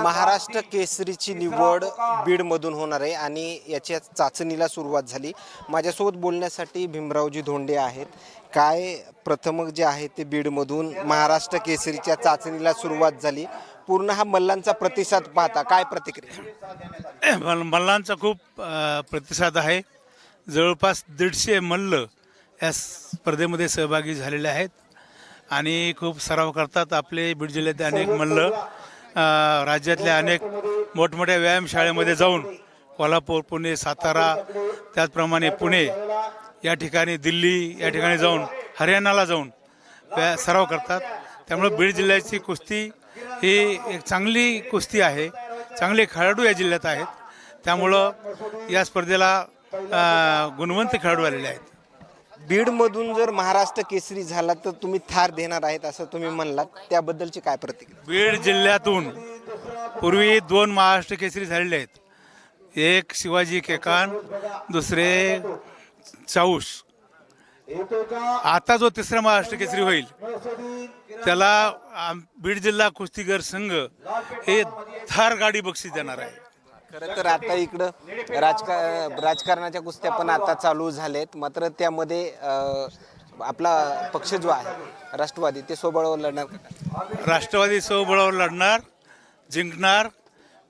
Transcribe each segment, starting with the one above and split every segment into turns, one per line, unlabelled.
महाराष्ट्र केसरीची निवड बीडमधून होणार आहे आणि याच्या चाचणीला सुरुवात झाली। माझ्यासोबत बोलण्यासाठी भीमरावजी धोंडे आहेत। काय प्रथम जे आहे ते बीडमधून महाराष्ट्र केसरीच्या चाचणीला सुरुवात झाली, पूर्ण हा मल्लांचा प्रतिसाद पाहता काय प्रतिक्रिया?
मल्लांचा खूप प्रतिसाद आहे। जवळपास 150 मल्ल या स्पर्धेमध्ये सहभागी झालेले आहेत आणि खूप सराव करतात। आपले बीड जिल्ह्यातील अनेक मल्ल राज्यातल्या अनेक मोठमोठ्या व्यायामशाळेमध्ये जाऊन कोल्हापूर, पुणे, सातारा, त्याचप्रमाणे पुणे या ठिकाणी, दिल्ली या ठिकाणी जाऊन, हरियाणाला जाऊन सराव करतात। त्यामुळे बीड जिल्ह्याची कुस्ती ही एक चांगली कुस्ती आहे। चांगले खेळाडू या जिल्ह्यात आहेत, त्यामुळं या स्पर्धेला गुणवंत खेळाडू आलेले आहेत।
बीडमधून जर महाराष्ट्र केसरी झाला तर तुम्ही थार देणार आहेत असं तुम्ही म्हणलात, त्याबद्दलची काय प्रतिक्रिया?
बीड जिल्ह्यातून पूर्वी 2 महाराष्ट्र केसरी झालेले आहेत। एक शिवाजी केकान, दुसरे चाऊस। आता जो 3रा महाराष्ट्र केसरी होईल त्याला बीड जिल्हा कुस्तीगीर संघ हे थार गाडी बक्षीस देणार आहे।
खरं तर आता इकडं राजकारणाच्या कुस्त्या पण आता चालू झालेत, मात्र त्यामध्ये आपला पक्ष जो आहे राष्ट्रवादी ते स्वबळावर लढणार का?
राष्ट्रवादी स्वबळावर लढणार, जिंकणार।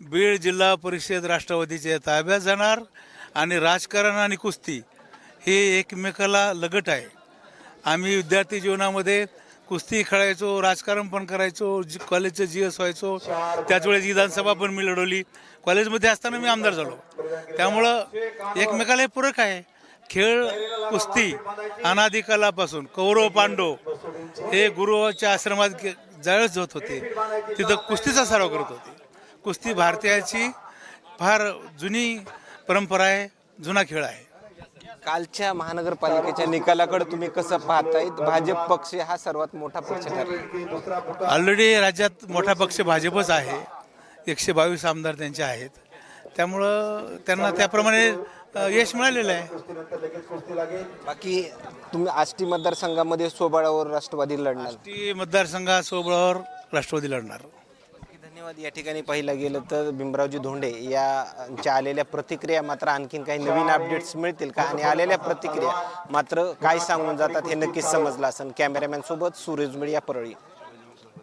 बीड जिल्हा परिषद राष्ट्रवादीच्या ताब्यात जाणार आणि राजकारण आणि कुस्ती हे एकमेकाला लगट आहे। आम्ही विद्यार्थी जीवनामध्ये कुस्ती खेळायचो, राजकारण पण करायचो, कॉलेजचं GS व्हायचो, त्याच वेळेस विधानसभा पण मी लढवली। कॉलेजमध्ये असताना मी आमदार झालो, त्यामुळं एकमेकाला हे पूरक आहे। खेळ कुस्ती अनादिकालापासून कौरव पांडव हे गुरुच्या आश्रमात ज्यावेळेस जात होते तिथं कुस्तीचा सराव करत होते। कुस्ती भारतीयाची फार जुनी परंपरा आहे, जुना खेळ आहे।
कालच्या महानगरपालिकेच्या निकालाकडे तुम्ही कसं पाहताय? भाजप पक्ष हा सर्वात मोठा पक्ष ठरला।
ऑलरेडी राज्यात मोठा पक्ष भाजपच आहे, 122 आमदार त्यांचे आहेत, त्यामुळं त्यांना त्याप्रमाणे यश मिळालेलं आहे।
बाकी तुम्ही आष्टी मतदारसंघामध्ये स्वबळावर राष्ट्रवादी लढणार?
आष्टी मतदारसंघात स्वबळावर राष्ट्रवादी लढणार।
धन्यवाद। या ठिकाणी पाहिलं गेलं तर भीमरावजी धोंडे यांच्या आलेल्या प्रतिक्रिया, मात्र आणखीन काही नवीन अपडेट्स मिळतील का आणि आलेल्या प्रतिक्रिया मात्र काय सांगून जातात हे नक्कीच समजलं असेल। कॅमेरामॅन सोबत सुरेश मीडिया, परळी।